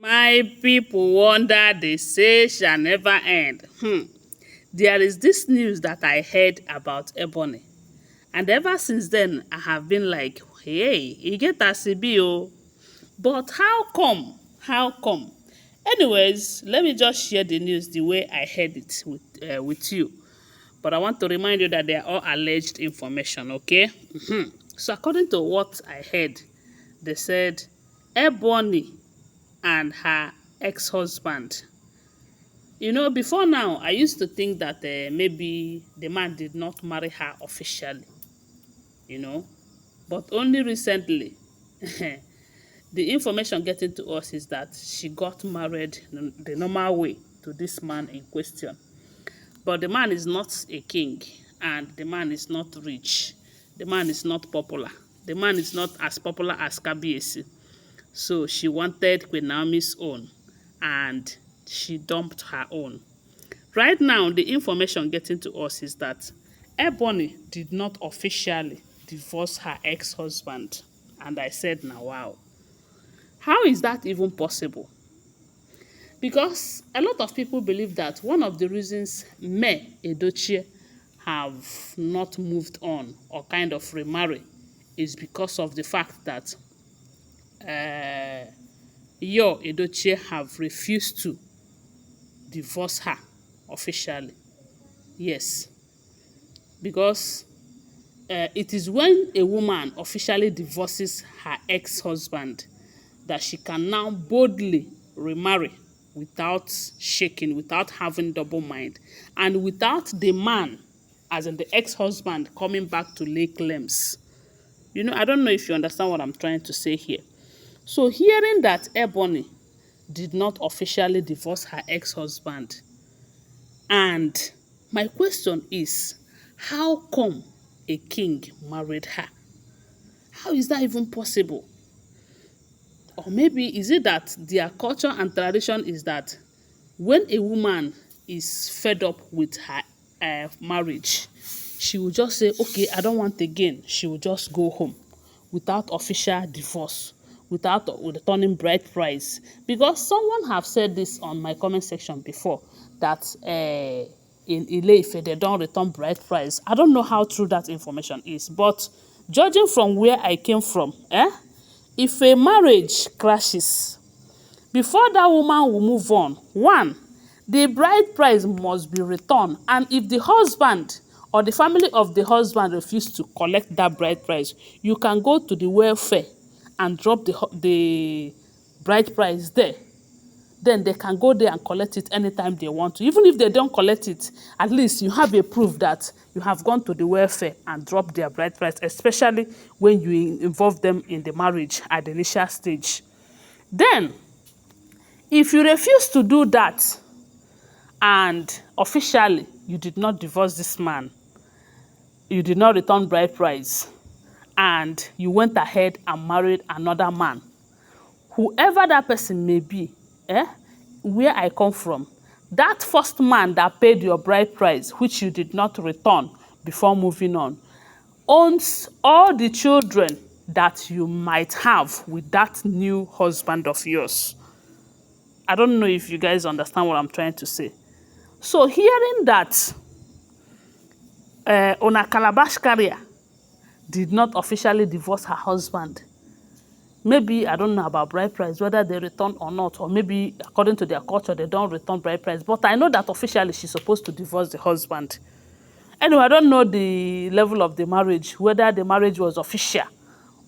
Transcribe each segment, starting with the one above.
My people wonder they say shall never end. There is this news that I heard about Ebony. And ever since then, I have been like, hey, you get a CBO. But how come? How come? Anyways, let me just share the news the way I heard it with you. But I want to remind you that they are all alleged information, okay? So according to what I heard, they said Ebony and her ex-husband. Before now, I used to think that maybe the man did not marry her officially, you know. But only recently, the information getting to us is that she got married the normal way to this man in question. But the man is not a king, and the man is not rich. The man is not popular. The man is not as popular as Kabiesi. So she wanted Queen Naomi's own, and she dumped her own. Right now, the information getting to us is that Ebony did not officially divorce her ex-husband. And I said, now wow. How is that even possible? Because a lot of people believe that one of the reasons Me Edochie have not moved on or kind of remarry is because of the fact that Yo Edochie have refused to divorce her officially. Yes, because it is when a woman officially divorces her ex-husband that she can now boldly remarry without shaking, without having double mind, and without the man, as in the ex-husband, coming back to lay claims. I don't know if you understand what I'm trying to say here. So hearing that Ebony did not officially divorce her ex-husband, and my question is, how come a king married her? How is that even possible? Or maybe is it that their culture and tradition is that when a woman is fed up with her marriage, she will just say, okay, I don't want again. She will just go home without official divorce, without returning bride price. Because someone have said this on my comment section before, that in Ile-Ife, they don't return bride price. I don't know how true that information is, but judging from where I came from, if a marriage crashes, before that woman will move on, one, the bride price must be returned. And if the husband or the family of the husband refuse to collect that bride price, you can go to the welfare and drop the bride price there. Then they can go there and collect it anytime they want to. Even if they don't collect it, at least you have a proof that you have gone to the welfare and dropped their bride price, especially when you involve them in the marriage at the initial stage. Then, if you refuse to do that, and officially you did not divorce this man, you did not return bride price, and you went ahead and married another man, whoever that person may be, where I come from, that first man that paid your bride price, which you did not return before moving on, owns all the children that you might have with that new husband of yours. I don't know if you guys understand what I'm trying to say. So hearing that Ona Calabash carrier did not officially divorce her husband, maybe I don't know about bride price, whether they return or not, or maybe according to their culture, they don't return bride price. But I know that officially she's supposed to divorce the husband. Anyway, I don't know the level of the marriage, whether the marriage was official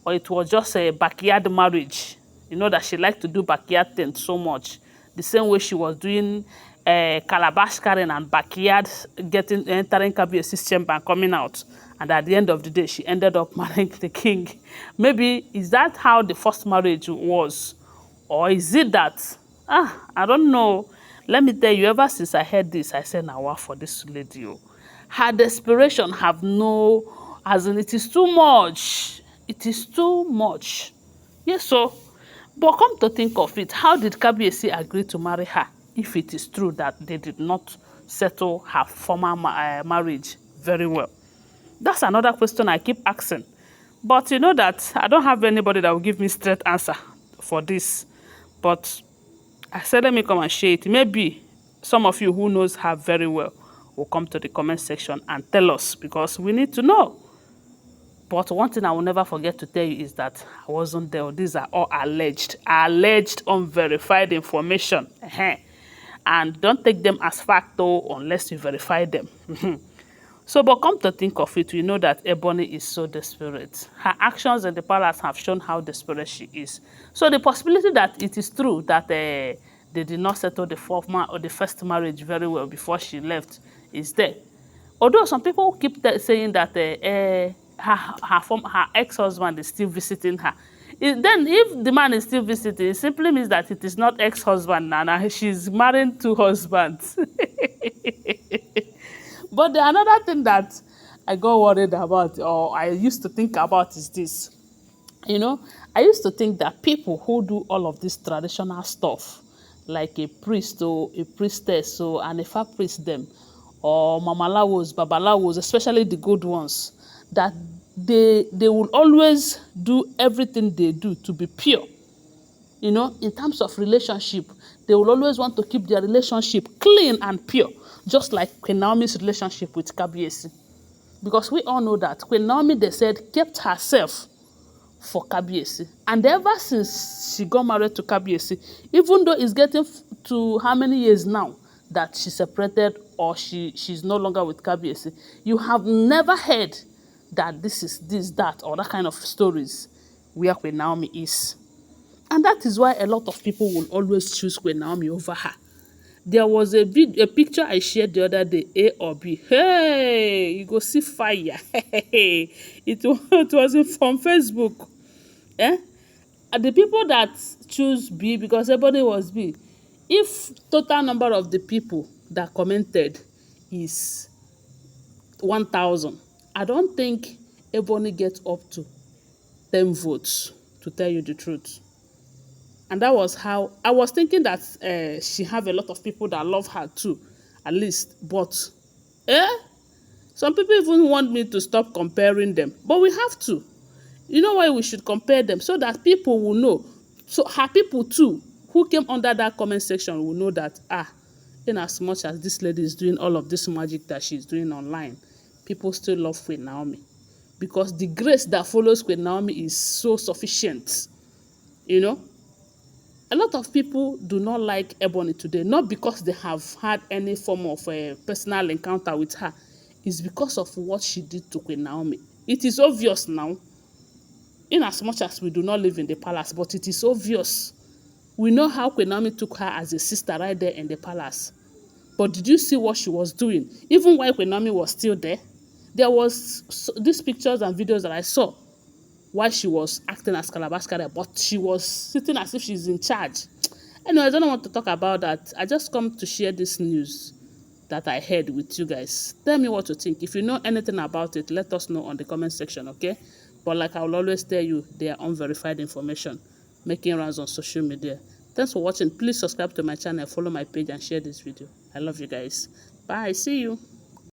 or it was just a backyard marriage. You know that she liked to do backyard things so much. The same way she was doing calabash carrying and backyard entering Kabiesi's chamber and coming out. And at the end of the day, she ended up marrying the king. Maybe is that how the first marriage was? Or is it that, I don't know. Let me tell you, ever since I heard this, I said, now what for this lady? Her desperation have no, as in it is too much. It is too much. Yes, so, but come to think of it, how did Kabiesi agree to marry her if it is true that they did not settle her former marriage very well? That's another question I keep asking. But you know that I don't have anybody that will give me straight answer for this. But I said, let me come and share it. Maybe some of you who knows her very well will come to the comment section and tell us, because we need to know. But one thing I will never forget to tell you is that I wasn't there. These are all alleged, unverified information. And don't take them as fact though, unless you verify them. So, but come to think of it, we know that Ebony is so desperate. Her actions in the palace have shown how desperate she is. So the possibility that it is true that they did not settle the first marriage very well before she left is there. Although some people keep saying that her ex-husband is still visiting her. Then if the man is still visiting, it simply means that it is not ex-husband now. She's marrying two husbands. But the another thing that I got worried about, or I used to think about, is this. You know, I used to think that people who do all of this traditional stuff, like a priest or a priestess or an Ifa priest them, or mamalawos, babalawos, especially the good ones, that they will always do everything they do to be pure. You know, in terms of relationship, they will always want to keep their relationship clean and pure, just like Queen Naomi's relationship with Kabiyesi. Because we all know that Queen Naomi, they said, kept herself for Kabiyesi. And ever since she got married to Kabiyesi, even though it's getting to how many years now that she separated or she's no longer with Kabiyesi, you have never heard that this is this, that, or that kind of stories where Queen Naomi is. And that is why a lot of people will always choose Queen Naomi over her. There was a picture I shared the other day, A or B. Hey, you go see fire. It was from Facebook. And the people that choose B, because everybody was B, if total number of the people that commented is 1,000, I don't think Ebony gets up to 10 votes, to tell you the truth. And that was how I was thinking that she have a lot of people that love her too, at least. But some people even want me to stop comparing them. But we have to. You know why we should compare them? So that people will know. So her people too, who came under that comment section, will know that, in as much as this lady is doing all of this magic that she's doing online, people still love Queen Naomi. Because the grace that follows Queen Naomi is so sufficient. You know? A lot of people do not like Ebony today, not because they have had any form of a personal encounter with her. It's because of what she did to Queen Naomi. It is obvious now, in as much as we do not live in the palace, but it is obvious. We know how Queen Naomi took her as a sister right there in the palace. But did you see what she was doing? Even while Queen Naomi was still there, there was these pictures and videos that I saw while she was acting as Calabash Carrier, but she was sitting as if she's in charge. Anyway, I don't want to talk about that. I just come to share this news that I heard with you guys. Tell me what you think. If you know anything about it, let us know on the comment section, okay? But like I will always tell you, they are unverified information making rounds on social media. Thanks for watching. Please subscribe to my channel, follow my page, and share this video. I love you guys. Bye. See you.